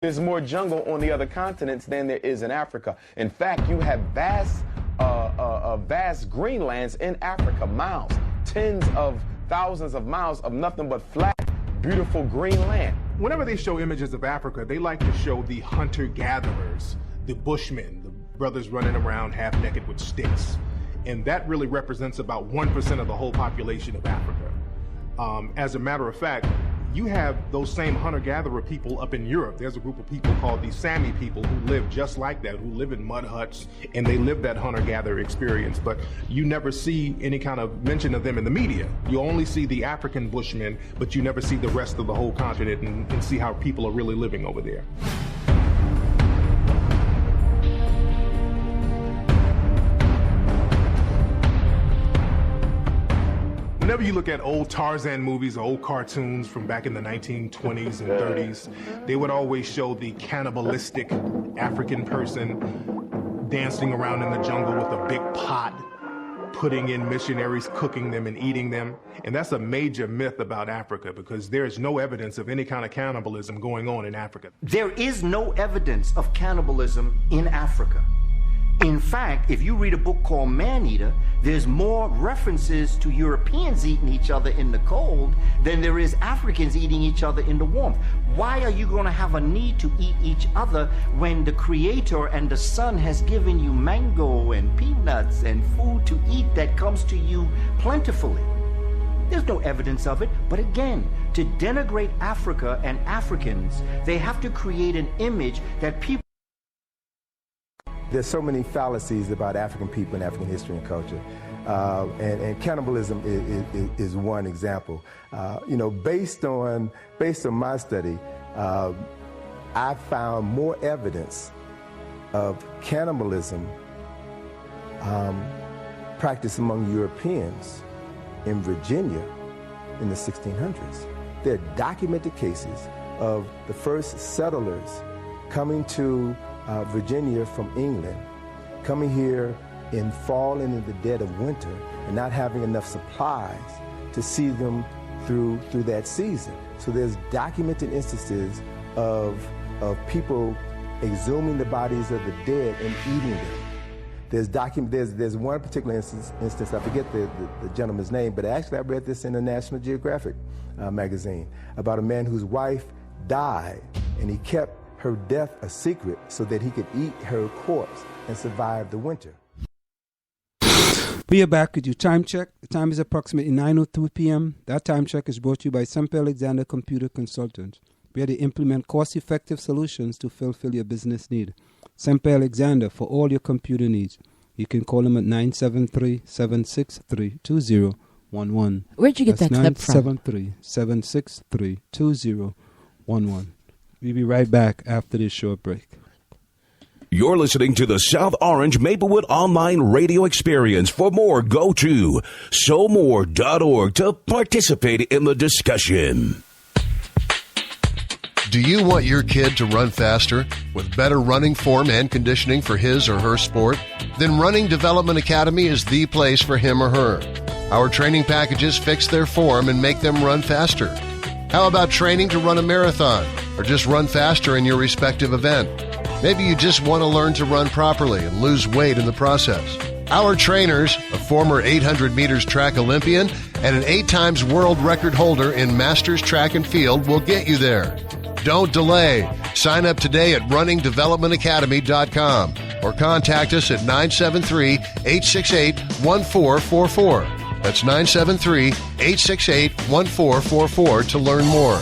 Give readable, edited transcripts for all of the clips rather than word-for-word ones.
There's more jungle on the other continents than there is in Africa. In fact, you have vast greenlands in Africa, miles, tens of thousands of miles of nothing but flat, beautiful green land. Whenever they show images of Africa, they like to show the hunter-gatherers, the bushmen, the brothers running around half naked with sticks. And that really represents about 1% of the whole population of Africa. As a matter of fact, you have those same hunter-gatherer people up in Europe. There's a group of people called the Sami people who live just like that, who live in mud huts, and they live that hunter-gatherer experience. But you never see any kind of mention of them in the media. You only see the African Bushmen, but you never see the rest of the whole continent and see how people are really living over there. Whenever you look at old Tarzan movies or old cartoons from back in the 1920s and 30s, they would always show the cannibalistic African person dancing around in the jungle with a big pot, putting in missionaries, cooking them and eating them. And that's a major myth about Africa because there is no evidence of any kind of cannibalism going on in Africa. There is no evidence of cannibalism in Africa. In fact, if you read a book called Man-Eater, there's more references to Europeans eating each other in the cold than there is Africans eating each other in the warmth. Why are you going to have a need to eat each other when the Creator and the Son has given you mango and peanuts and food to eat that comes to you plentifully? There's no evidence of it, but again, to denigrate Africa and Africans, they have to create an image that people... There's so many fallacies about African people and African history and culture. And cannibalism is one example. Based on my study, I found more evidence of cannibalism practiced among Europeans in Virginia in the 1600s. There are documented cases of the first settlers coming to Virginia from England, coming here in fall and in the dead of winter and not having enough supplies to see them through that season. So there's documented instances of people exhuming the bodies of the dead and eating them. There's one particular instance, I forget the gentleman's name, but actually I read this in a National Geographic magazine about a man whose wife died and he kept her death a secret so that he could eat her corpse and survive the winter. We are back with your time check. The time is approximately 9:02 p.m. That time check is brought to you by Semper Alexander Computer Consultants, where they implement cost-effective solutions to fulfill your business need. Semper Alexander for all your computer needs. You can call them at 973-763-2011. Where'd you get that clip from? 973-763-2011. We'll be right back after this short break. You're listening to the South Orange Maplewood Online Radio Experience. For more, go to SowMore.org to participate in the discussion. Do you want your kid to run faster with better running form and conditioning for his or her sport? Then Running Development Academy is the place for him or her. Our training packages fix their form and make them run faster. How about training to run a marathon or just run faster in your respective event? Maybe you just want to learn to run properly and lose weight in the process. Our trainers, a former 800 meters track Olympian and an 8 times world record holder in Masters Track and Field, will get you there. Don't delay. Sign up today at runningdevelopmentacademy.com or contact us at 973-868-1444. That's 973-868-1444 to learn more.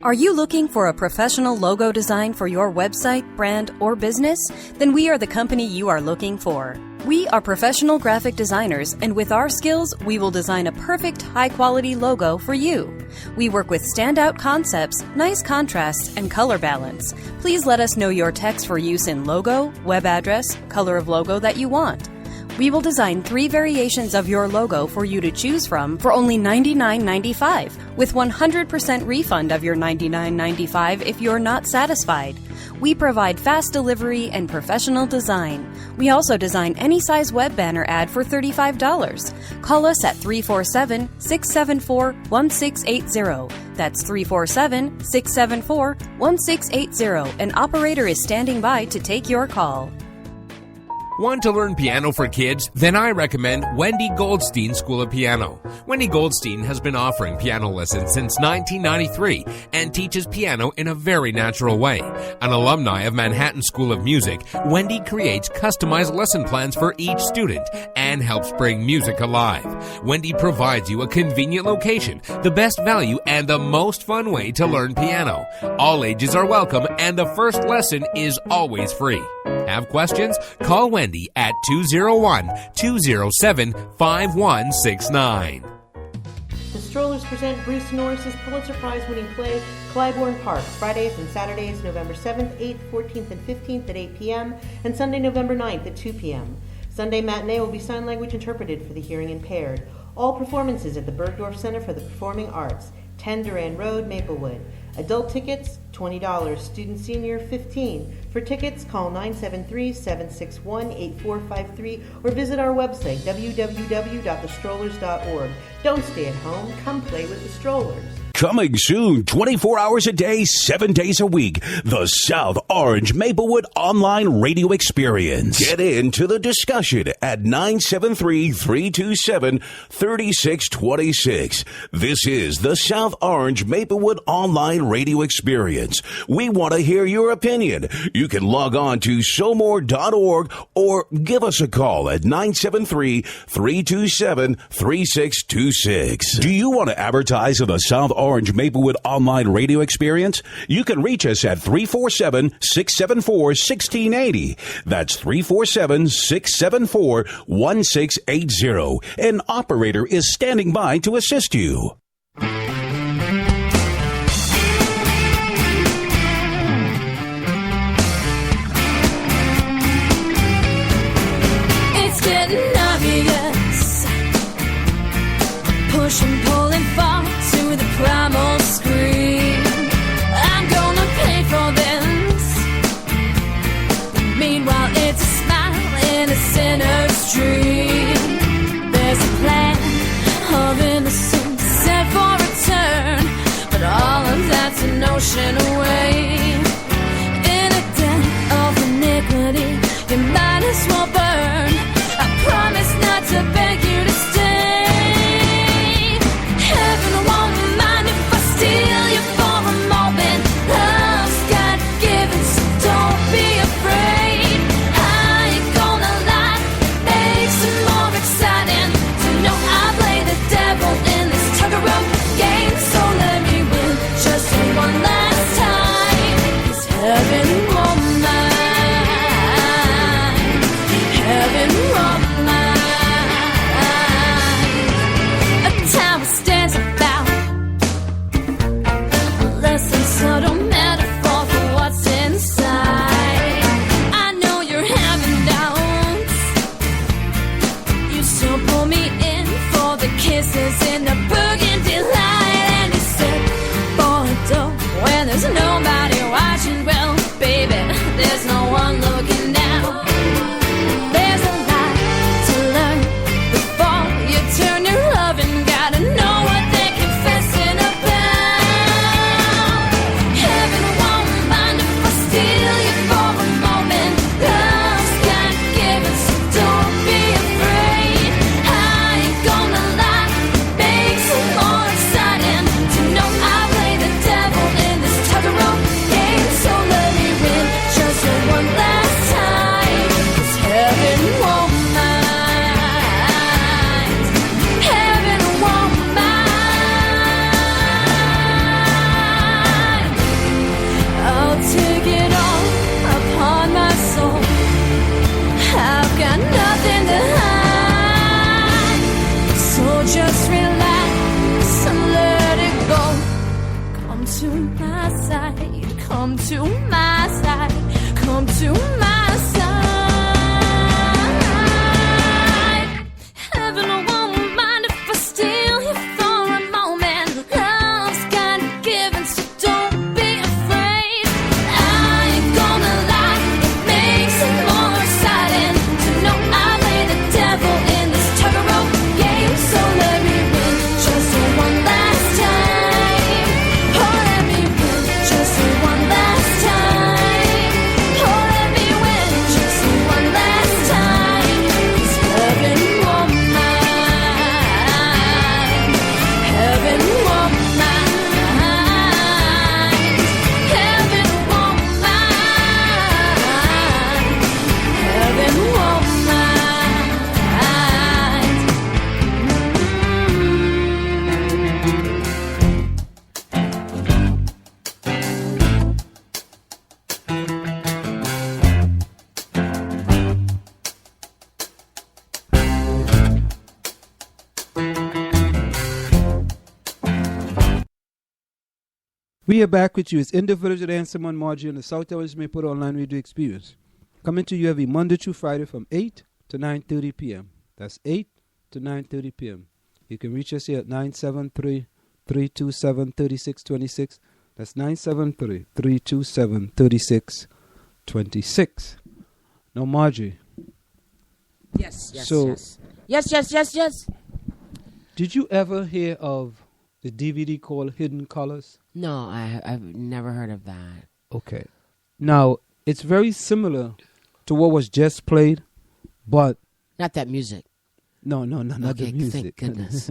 Are you looking for a professional logo design for your website, brand, or business? Then we are the company you are looking for. We are professional graphic designers, and with our skills, we will design a perfect, high-quality logo for you. We work with standout concepts, nice contrasts, and color balance. Please let us know your text for use in logo, web address, color of logo that you want. We will design 3 variations of your logo for you to choose from for only $99.95, with 100% refund of your $99.95 if you're not satisfied. We provide fast delivery and professional design. We also design any size web banner ad for $35. Call us at 347-674-1680. That's 347-674-1680. An operator is standing by to take your call. Want to learn piano for kids? Then I recommend Wendy Goldstein School of Piano. Wendy Goldstein has been offering piano lessons since 1993 and teaches piano in a very natural way. An alumni of Manhattan School of Music, Wendy creates customized lesson plans for each student and helps bring music alive. Wendy provides you a convenient location, the best value, and the most fun way to learn piano. All ages are welcome and the first lesson is always free. Have questions? Call Wendy at 201-207-5169. The Strollers present Bruce Norris's Pulitzer Prize-winning play, Clybourne Park, Fridays and Saturdays, November 7th, 8th, 14th, and 15th at 8 p.m., and Sunday, November 9th at 2 p.m. Sunday matinee will be sign language interpreted for the hearing impaired. All performances at the Bergdorf Center for the Performing Arts, 10 Duran Road, Maplewood. Adult tickets, $20. Student senior, $15. For tickets, call 973-761-8453 or visit our website, www.thestrollers.org. Don't stay at home. Come play with the Strollers. Coming soon, 24 hours a day, 7 days a week, the South Orange Maplewood Online Radio Experience. Get into the discussion at 973-327-3626. This is the South Orange Maplewood Online Radio Experience. We want to hear your opinion. You can log on to SoMore.org or give us a call at 973-327-3626. Do you want to advertise on the South Orange Maplewood Online Radio Experience? You can reach us at 347-674-1680. That's 347-674-1680. An operator is standing by to assist you. It's getting obvious. Push and pull and fall to the primal scream. I'm gonna pay for this. Meanwhile, it's a smile in a sinner's dream. There's a plan of innocence set for return, but all of that's an ocean away. In a den of iniquity, you might as well burn. I promise not to beg you to stay. Heaven won't mind if I steal you for a moment. Love's God-given, so don't be afraid. I ain't gonna lie, makes it more exciting to know I play the devil in this tug-of-war game. So let me win just one last time. 'Cause heaven won't mind. Heaven won't mind. A tower stands about. Less than subtle metaphor for what's inside. I know you're having doubts. You still pull me in for the kisses in the burgundy light. And you said, boy, don't, when there's nobody watching. Well, baby, there's no one looking down. There's a lot to learn before you turn your love and gotta know what they're confessing about. Heaven won't mind if I steal you for a moment. Love's God-given, so don't be afraid. I ain't gonna lie, makes it more exciting to know I play the devil in this tug-of-war game. So let me win just one last time. 'Cause heaven won't mind. Heaven won't mind. I'll take it all upon my soul. I've got nothing to hide. So just relax and let it go. Come to my side. Come to my side. Come to my side. Heaven won't mind if I steal you for a moment. Love's God-given, so don't be afraid. I ain't gonna lie, it makes it more exciting to know I play the devil in this tug-of-war game. So let me win just one last time. We are back with you. It's in the Village with Anselm Marjorie on the South Orange Maple Online Radio Experience. Coming to you every Monday through Friday from 8 to 9:30 p.m. That's 8 to 9:30 p.m. You can reach us here at 973-327-3626. That's 973-327-3626. Now, Marjorie. Yes. Yes. Did you ever hear of the DVD called Hidden Colors? No, I've never heard of that. Okay. Now, it's very similar to what was just played, but... Not that music. No, not the music. Thank goodness.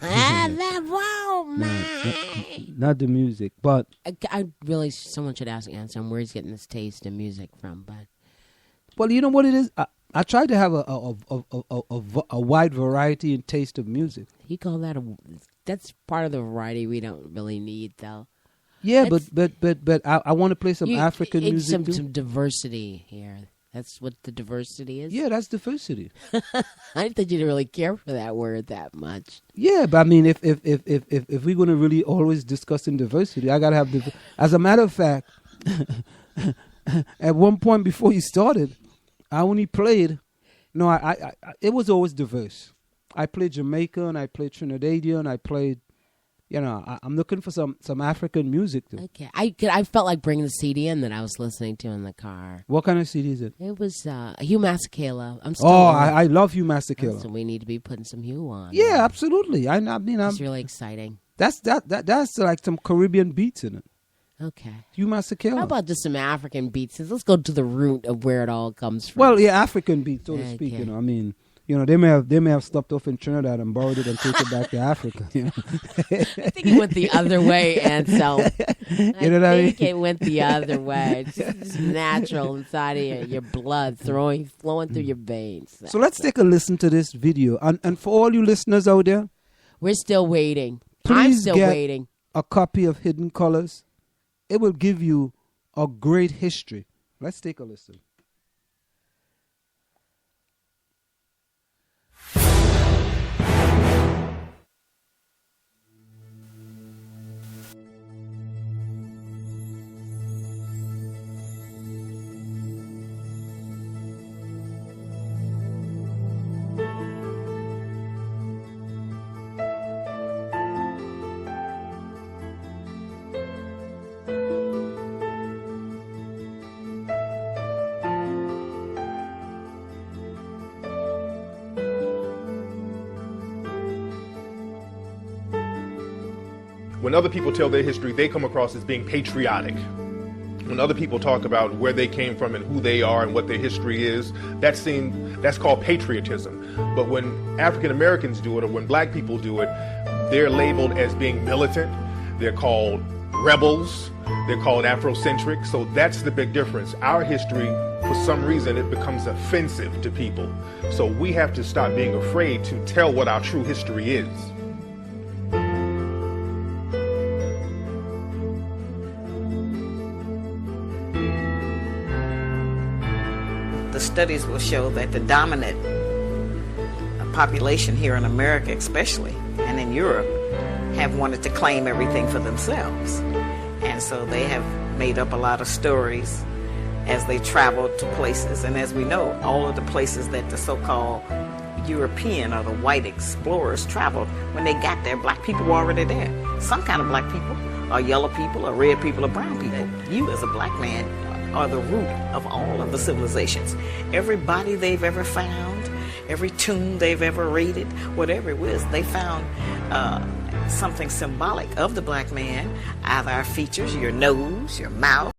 Wow, man. Not the music, but... I really, someone should ask Anselm where he's getting this taste in music from, but... Well, you know what it is? I try to have a wide variety and taste of music. You call that that's part of the variety we don't really need, though. Yeah, but I want to play some African music too. Some diversity here. That's what the diversity is? Yeah, that's diversity. I didn't think you didn't really care for that word that much. Yeah, but I mean, if we're going to really always discuss in diversity, I got to have... As a matter of fact, at one point before you started, I only played... No, I it was always diverse. I played Jamaican, I played Trinidadian, I played... You know, I'm looking for some African music too. Okay, I felt like bringing the CD in that I was listening to in the car. What kind of CD is it? It was Hugh Masekela. I love Hugh Masekela. So we need to be putting some Hugh on. Yeah, absolutely. I mean, it's really exciting. That's like some Caribbean beats in it. Okay. Hugh Masekela. How about just some African beats? Let's go to the root of where it all comes from. Well, yeah, African beats, so to speak. You know, I mean. You know, they may have stopped off in Trinidad and borrowed it and taken it back to Africa. You know? I think it went the other way, Ansel. I think it went the other way. It's just natural inside of your blood, flowing through your veins. So let's take a listen to this video. And for all you listeners out there, we're still waiting. I'm still waiting. A copy of Hidden Colors. It will give you a great history. Let's take a listen. When other people tell their history, they come across as being patriotic. When other people talk about where they came from and who they are and what their history is, that's called patriotism. But when African Americans do it, or when black people do it, they're labeled as being militant. They're called rebels. They're called Afrocentric. So that's the big difference. Our history, for some reason, it becomes offensive to people. So we have to stop being afraid to tell what our true history is. Studies will show that the dominant population here in America especially, and in Europe, have wanted to claim everything for themselves. And so they have made up a lot of stories as they traveled to places. And as we know, all of the places that the so-called European or the white explorers traveled, when they got there, black people were already there. Some kind of black people, or yellow people, or red people, or brown people. You as a black man are the root of all of the civilizations. Every body they've ever found, every tomb they've ever raided, whatever it was, they found something symbolic of the black man, either our features, your nose, your mouth.